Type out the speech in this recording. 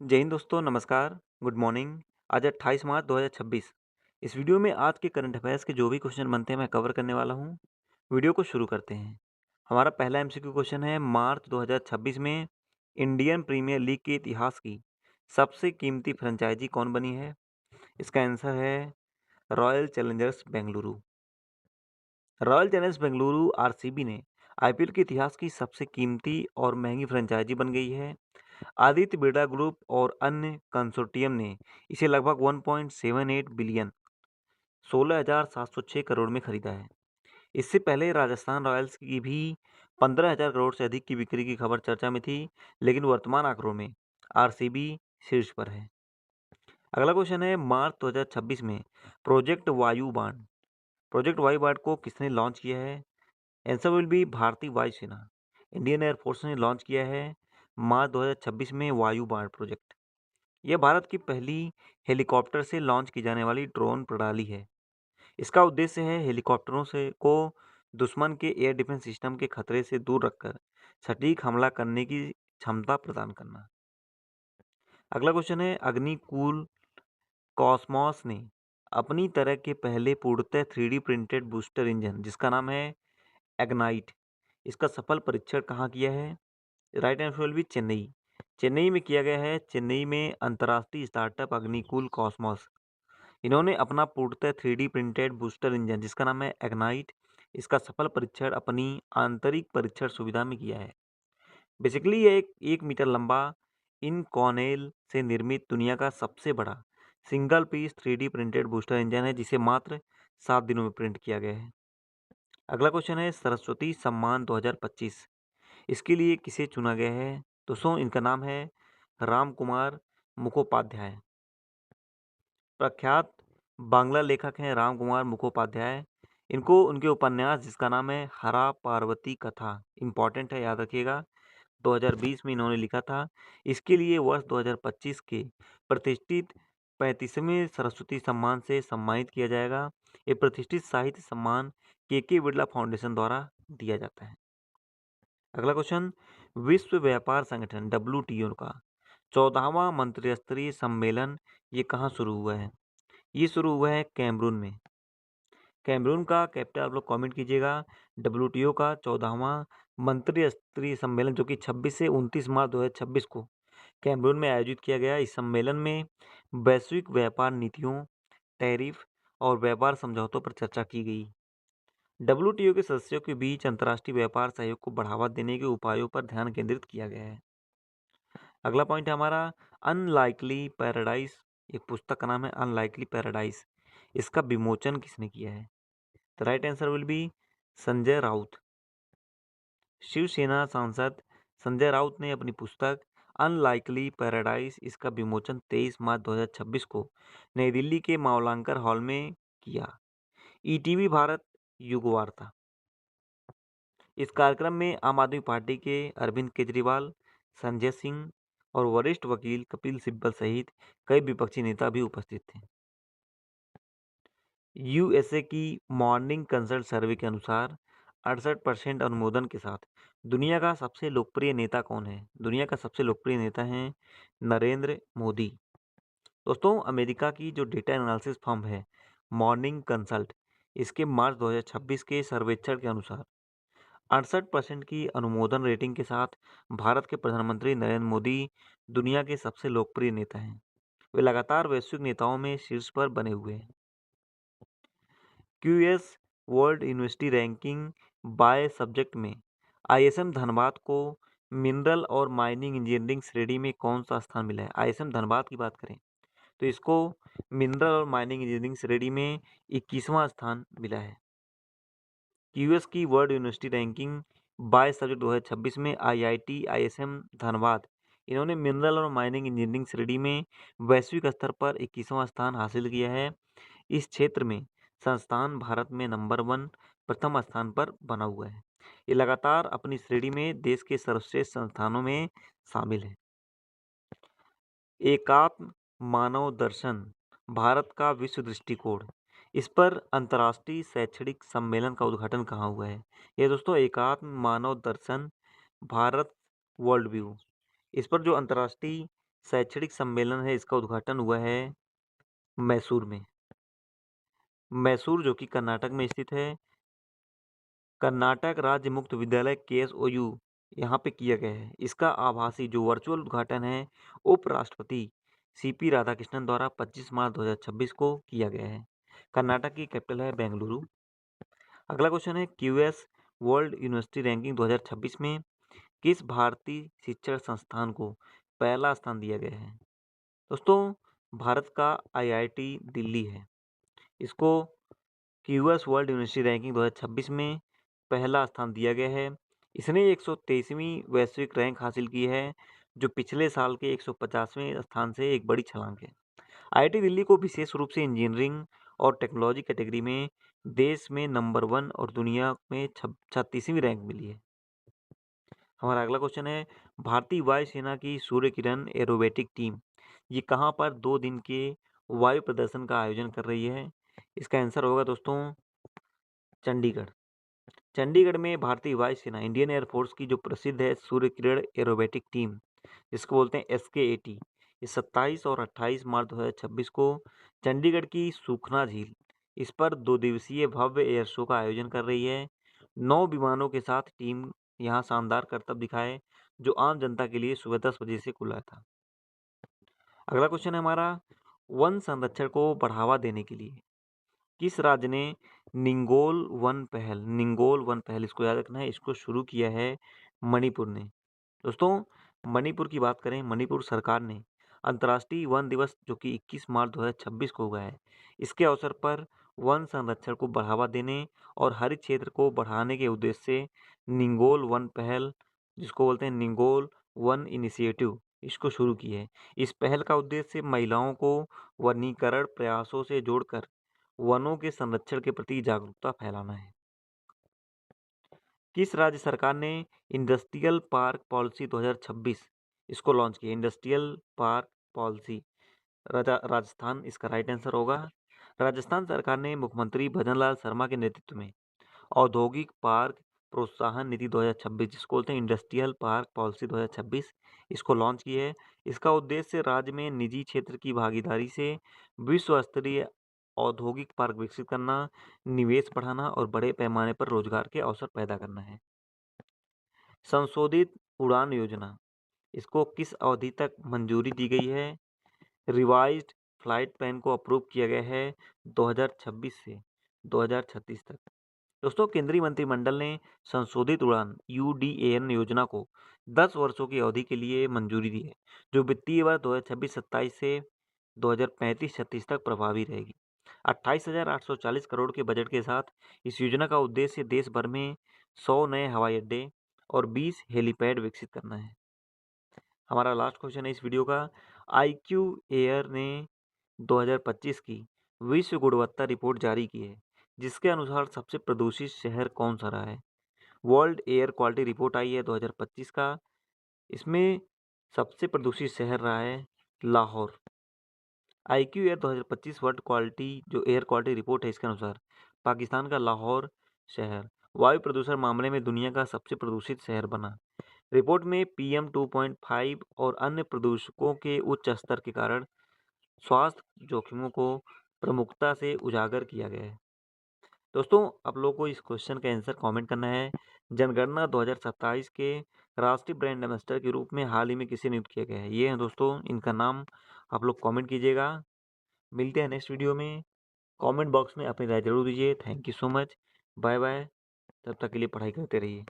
जय हिंद दोस्तों, नमस्कार, गुड मॉर्निंग। आज 28 मार्च 2026। इस वीडियो में आज के करंट अफेयर्स के जो भी क्वेश्चन बनते हैं मैं कवर करने वाला हूं। वीडियो को शुरू करते हैं। हमारा पहला एमसीक्यू क्वेश्चन है, मार्च 2026 में इंडियन प्रीमियर लीग के इतिहास की सबसे कीमती फ्रेंचाइजी कौन बनी है? इसका आंसर है royal Challengers Bengaluru. Royal Challengers Bengaluru RCB ने आईपीएल के इतिहास की सबसे कीमती और महंगी फ्रेंचाइजी बन गई है। आदित्य बिरला ग्रुप और अन्य कंसोर्टियम ने इसे लगभग 1.78 बिलियन 16,706 करोड़ में खरीदा है। इससे पहले राजस्थान रॉयल्स की भी 15,000 करोड़ से अधिक की बिक्री की खबर चर्चा में थी, लेकिन वर्तमान आंकड़ों में आरसीबी शीर्ष पर है। अगला क्वेश्चन है, मार्च 2026 में प्रोजेक्ट वायु बाण को किसने लॉन्च किया है? आंसर विल बी भारतीय वायुसेना। इंडियन एयरफोर्स ने लॉन्च किया है मार्च 2026 में वायु बाण प्रोजेक्ट। यह भारत की पहली हेलीकॉप्टर से लॉन्च की जाने वाली ड्रोन प्रणाली है। इसका उद्देश्य है हेलीकॉप्टरों से को दुश्मन के एयर डिफेंस सिस्टम के खतरे से दूर रखकर सटीक हमला करने की क्षमता प्रदान करना। अगला क्वेश्चन है, अग्निकूल कॉस्मॉस ने अपनी तरह के पहले पूर्णतः 3D प्रिंटेड बूस्टर इंजन जिसका नाम है एग्नाइट, इसका सफल परीक्षण कहाँ किया है? Right answer will B Chennai. Chennai में किया गया है। चेन्नई में अंतर्राष्ट्रीय स्टार्टअप अग्निकूल कॉस्मॉस, इन्होंने अपना पूर्णतः 3D प्रिंटेड बूस्टर इंजन जिसका नाम है एग्नाइट, इसका सफल परीक्षण अपनी आंतरिक परीक्षण सुविधा में किया है। बेसिकली ये एक 1 मीटर लंबा इन कॉर्नेल से निर्मित दुनिया का सबसे बड़ा single piece 3D printed booster engine है, जिसे मात्र 7 दिनों में प्रिंट किया गया है। अगला क्वेश्चन है, सरस्वती सम्मान 2025 इसके लिए किसे चुना गया है? दोस्तों इनका नाम है राम कुमार मुखोपाध्याय। प्रख्यात बांग्ला लेखक हैं राम कुमार मुखोपाध्याय। इनको उनके उपन्यास जिसका नाम है हरा पार्वती कथा, इंपॉर्टेंट है, याद रखिएगा, 2020 में इन्होंने लिखा था। इसके लिए वर्ष 2025 के प्रतिष्ठित 35वें सरस्वती सम्मान से सम्मानित किया जाएगा। ये प्रतिष्ठित साहित्य सम्मान के बिरला फाउंडेशन द्वारा दिया जाता है। अगला क्वेश्चन, विश्व व्यापार संगठन WTO का 14वां मंत्रिस्तरीय सम्मेलन ये कहाँ शुरू हुआ है? ये शुरू हुआ है कैमरून में। कैमरून का कैपिटल आप लोग कमेंट कीजिएगा। WTO का 14वां मंत्रिस्तरीय सम्मेलन जो कि 26 से 29 मार्च 2026 को कैमरून में आयोजित किया गया। इस सम्मेलन में वैश्विक व्यापार नीतियों, टैरिफ और व्यापार समझौतों पर चर्चा की गई। WTO के सदस्यों के बीच अंतर्राष्ट्रीय व्यापार सहयोग को बढ़ावा देने के उपायों पर ध्यान केंद्रित किया गया है। अगला पॉइंट है हमारा अनलाइकली पैराडाइज। एक पुस्तक का नाम है अनलाइकली पैराडाइज, इसका विमोचन किसने किया है? The right answer will be Sanjay Raut. Shiv Sena सांसद संजय राउत ने अपनी पुस्तक अनलाइकली पैराडाइज इसका विमोचन 23 मार्च 2026 को नई दिल्ली के मावलांकर हॉल में किया। ईटीवी भारत युग वार्ता, इस कार्यक्रम में आम आदमी पार्टी के अरविंद केजरीवाल, संजय सिंह और वरिष्ठ वकील कपिल सिब्बल सहित कई विपक्षी नेता भी उपस्थित थे। यूएसए की मॉर्निंग कंसल्ट सर्वे के अनुसार 68% अनुमोदन के साथ दुनिया का सबसे लोकप्रिय नेता कौन है? दुनिया का सबसे लोकप्रिय नेता है नरेंद्र मोदी। दोस्तों अमेरिका की जो डेटा एनालिसिस फर्म है मॉर्निंग कंसल्ट, इसके मार्च 2026 के सर्वेक्षण के अनुसार 68% की अनुमोदन रेटिंग के साथ भारत के प्रधानमंत्री नरेंद्र मोदी दुनिया के सबसे लोकप्रिय नेता हैं। वे लगातार वैश्विक नेताओं में शीर्ष पर बने हुए हैं। QS world university ranking by subject में आईएसएम धनबाद को मिनरल और माइनिंग इंजीनियरिंग श्रेणी में कौन सा स्थान मिला है? आईएसएम धनबाद की बात करें तो इसको मिनरल और माइनिंग इंजीनियरिंग श्रेणी में 21वां स्थान मिला है। यूएस की world university ranking by subject 2026 में आईआईटी आईएसएम धनबाद, इन्होंने मिनरल और माइनिंग इंजीनियरिंग श्रेणी में वैश्विक स्तर पर 21वां स्थान हासिल किया है। इस क्षेत्र में संस्थान भारत में नंबर 1 प्रथम स्थान पर बना हुआ है। ये लगातार अपनी श्रेणी में देश के सर्वश्रेष्ठ संस्थानों में शामिल है। एकात्म मानव दर्शन भारत का विश्व दृष्टिकोण, इस पर अंतर्राष्ट्रीय शैक्षणिक सम्मेलन का उद्घाटन कहाँ हुआ है? ये दोस्तों एकात्म मानव दर्शन भारत वर्ल्ड व्यू, इस पर जो अंतर्राष्ट्रीय शैक्षणिक सम्मेलन है, इसका उद्घाटन हुआ है मैसूर में। मैसूर जो कि कर्नाटक में स्थित है। कर्नाटक राज्य मुक्त विद्यालय KSOU यहाँ पे किया गया है। इसका आभासी जो वर्चुअल उद्घाटन है उपराष्ट्रपति CP राधाकृष्णन द्वारा 25 मार्च 2026 को किया गया है। कर्नाटक की कैपिटल है बेंगलुरु। अगला क्वेश्चन है QS वर्ल्ड यूनिवर्सिटी रैंकिंग 2026 में किस भारतीय शिक्षण संस्थान को पहला स्थान दिया गया है? दोस्तों, भारत का IIT दिल्ली है। इसको QS वर्ल्ड यूनिवर्सिटी रैंकिंग 2026 में पहला स्थान दिया गया है। इसने 123वीं वैश्विक रैंक हासिल की है, जो पिछले साल के 150वें स्थान से एक बड़ी छलांग है। IIT दिल्ली को विशेष रूप से इंजीनियरिंग और टेक्नोलॉजी कैटेगरी में देश में नंबर 1 और दुनिया में 36वीं रैंक मिली है। हमारा अगला क्वेश्चन है, भारतीय वायुसेना की सूर्य किरण एरोबेटिक टीम ये कहाँ पर 2 दिन के वायु प्रदर्शन का आयोजन कर रही है? इसका आंसर होगा दोस्तों चंडीगढ़। चंडीगढ़ में भारतीय वायुसेना इंडियन एयरफोर्स की जो प्रसिद्ध है सूर्य किरण एरोबेटिक टीम, जिसको बोलते हैं SKAT, ये 27 और 28 मार्च 2026 को चंडीगढ़ की सूखना झील इस पर 2 दिवसीय भव्य एयर शो का आयोजन कर रही है। 9 विमानों के साथ टीम यहाँ शानदार करतब दिखाए, जो आम जनता के लिए सुबह 10 बजे से खुला था। अगला क्वेश्चन है हमारा, वन संरक्षण को बढ़ावा देने के लिए किस राज्य ने निंगोल वन पहल इसको याद रखना है, इसको शुरू किया है मणिपुर ने। दोस्तों, मणिपुर की बात करें, मणिपुर सरकार ने अंतर्राष्ट्रीय वन दिवस जो कि 21 मार्च 2026 को हुआ है, इसके अवसर पर वन संरक्षण को बढ़ावा देने और हरित क्षेत्र को बढ़ाने के उद्देश्य से निंगोल वन पहल, जिसको बोलते हैं निंगोल वन इनिशिएटिव, इसको शुरू की है। इस पहल का उद्देश्य महिलाओं को वनीकरण प्रयासों से जोड़कर वनों के संरक्षण के प्रति जागरूकता फैलाना है। किस राज्य सरकार ने इंडस्ट्रियल पार्क पॉलिसी 2026 इसको लॉन्च किया? इंडस्ट्रियल पार्क पॉलिसी राजस्थान इसका राइट आंसर होगा। राजस्थान सरकार ने मुख्यमंत्री भजनलाल शर्मा के नेतृत्व में औद्योगिक पार्क प्रोत्साहन नीति 2026 जिसको बोलते हैं इंडस्ट्रियल पार्क पॉलिसी 2026 इसको लॉन्च की है। इसका उद्देश्य राज्य में निजी क्षेत्र की भागीदारी से विश्व स्तरीय औद्योगिक पार्क विकसित करना, निवेश बढ़ाना और बड़े पैमाने पर रोजगार के अवसर पैदा करना है। संशोधित उड़ान योजना इसको किस अवधि तक मंजूरी दी गई है? रिवाइज्ड फ्लाइट प्लान को अप्रूव किया गया है 2026 से 2036 तक। दोस्तों, केंद्रीय मंत्रिमंडल ने संशोधित उड़ान UDAN योजना को 10 वर्षों की अवधि के लिए मंजूरी दी है, जो वित्तीय वर्ष 2026-27 से 2035-36 तक प्रभावी रहेगी। 28,840 करोड़ के बजट के साथ इस योजना का उद्देश्य देश भर में 100 नए हवाई अड्डे और 20 हेलीपैड विकसित करना है। हमारा लास्ट क्वेश्चन है इस वीडियो का, IQ एयर ने 2025 की विश्व गुणवत्ता रिपोर्ट जारी की है, जिसके अनुसार सबसे प्रदूषित शहर कौन सा रहा है? वर्ल्ड एयर क्वालिटी रिपोर्ट आई है 2025 का, इसमें सबसे प्रदूषित शहर रहा है Lahore. IQ air 2025 world quality जो एयर क्वालिटी रिपोर्ट है, इसके अनुसार पाकिस्तान का लाहौर शहर वायु प्रदूषण मामले में दुनिया का सबसे प्रदूषित शहर बना। रिपोर्ट में PM 2.5 और अन्य प्रदूषकों के उच्च स्तर के कारण स्वास्थ्य जोखिमों को प्रमुखता से उजागर किया गया है। दोस्तों, आप लोगों को इस क्वेश्चन का आंसर कमेंट करना है। जनगणना 2027 के राष्ट्रीय ब्रांड एम्बेसडर के रूप में हाल ही में किसे नियुक्त किया गया है? ये हैं दोस्तों, इनका नाम आप लोग कमेंट कीजिएगा। मिलते हैं नेक्स्ट वीडियो में। कमेंट बॉक्स में अपनी राय जरूर दीजिए। Thank you so much. Bye bye. तब तक के लिए पढ़ाई करते रहिए।